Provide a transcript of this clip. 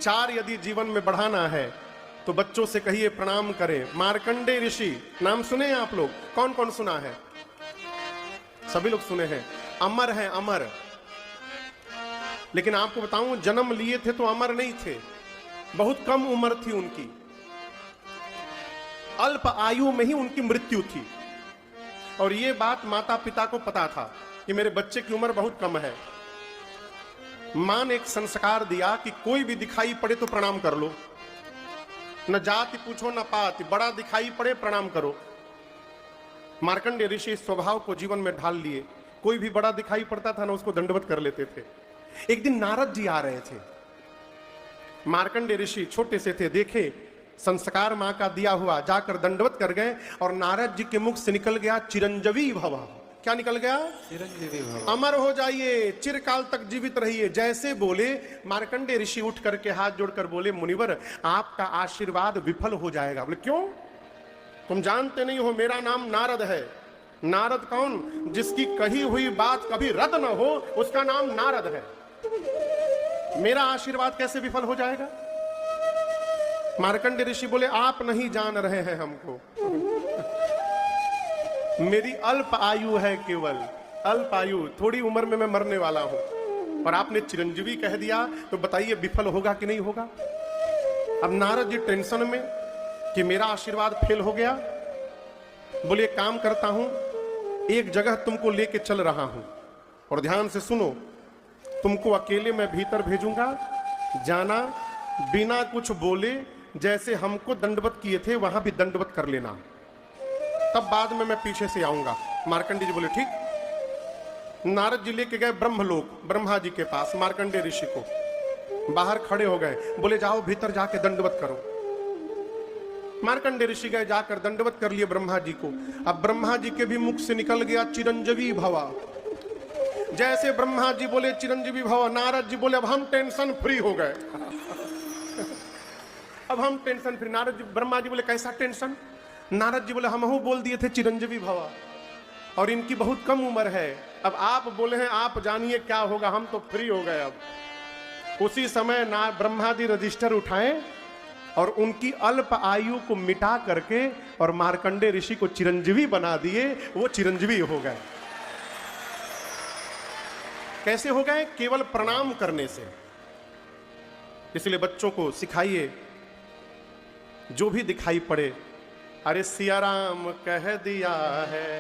विचार यदि जीवन में बढ़ाना है तो बच्चों से कहिए प्रणाम करें। मार्कंडेय ऋषि नाम सुने हैं आप लोग? कौन कौन सुना है? सभी लोग सुने हैं। अमर हैं, अमर। लेकिन आपको बताऊं, जन्म लिए थे तो अमर नहीं थे, बहुत कम उम्र थी उनकी, अल्प आयु में ही उनकी मृत्यु थी। और यह बात माता पिता को पता था कि मेरे बच्चे की उम्र बहुत कम है। मां ने एक संस्कार दिया कि कोई भी दिखाई पड़े तो प्रणाम कर लो, न जाति पूछो न पाति, बड़ा दिखाई पड़े प्रणाम करो। मार्कंडेय ऋषि इस स्वभाव को जीवन में ढाल लिए। कोई भी बड़ा दिखाई पड़ता था ना, उसको दंडवत कर लेते थे। एक दिन नारद जी आ रहे थे। मार्कंडेय ऋषि छोटे से थे, देखे संस्कार मां का दिया हुआ, जाकर दंडवत कर गए और नारद जी के मुख से निकल गया चिरंजीवी भव। क्या निकल गया? चिरंजीवी भव। अमर हो जाइए, चिरकाल तक जीवित रहिए। जैसे बोले, मार्कंडेय ऋषि उठ करके हाथ जोड़कर बोले, मुनिवर आपका आशीर्वाद विफल हो जाएगा। बोले क्यों? तुम जानते नहीं हो मेरा नाम नारद है। नारद कौन? जिसकी कही हुई बात कभी रद्द न हो, उसका नाम नारद है। मेरा आशीर्वाद कैसे विफल हो जाएगा? मार्कंडेय ऋषि बोले, आप नहीं जान रहे हैं हमको। मेरी अल्प आयु है, केवल अल्प आयु, थोड़ी उम्र में मैं मरने वाला हूं, और आपने चिरंजीवी कह दिया, तो बताइए विफल होगा कि नहीं होगा? अब नारद जी टेंशन में कि मेरा आशीर्वाद फेल हो गया। बोले काम करता हूं, एक जगह तुमको लेके चल रहा हूं, और ध्यान से सुनो, तुमको अकेले मैं भीतर भेजूंगा, जाना, बिना कुछ बोले जैसे हमको दंडवत किए थे वहां भी दंडवत कर लेना, तब बाद में मैं पीछे से आऊंगा। मार्कंडेय जी बोले ठीक। नारद जी लेके गए ब्रह्मलोक, ब्रह्मा जी के पास मार्कंडेय ऋषि को। बाहर खड़े हो गए, बोले जाओ भीतर जाके दंडवत करो। मार्कंडेय ऋषि गए, जाकर दंडवत कर लिए ब्रह्मा जी को। अब ब्रह्मा जी के भी मुख से निकल गया चिरंजीवी भवा। जैसे ब्रह्मा जी बोले चिरंजीवी भव, नारद जी बोले अब हम टेंशन फ्री हो गए। अब हम टेंशन फ्री। नारद जी, ब्रह्मा जी बोले कैसा टेंशन? नारद जी बोले हमहू बोल दिए थे चिरंजीवी भव, और इनकी बहुत कम उम्र है। अब आप बोले हैं, आप जानिए क्या होगा, हम तो फ्री हो गए। अब उसी समय ना ब्रह्मा जी रजिस्टर उठाए और उनकी अल्प आयु को मिटा करके और मार्कंडेय ऋषि को चिरंजीवी बना दिए। वो चिरंजीवी हो गए। कैसे हो गए? केवल प्रणाम करने से। इसलिए बच्चों को सिखाइए, जो भी दिखाई पड़े, अरे सिया राम कह दिया है,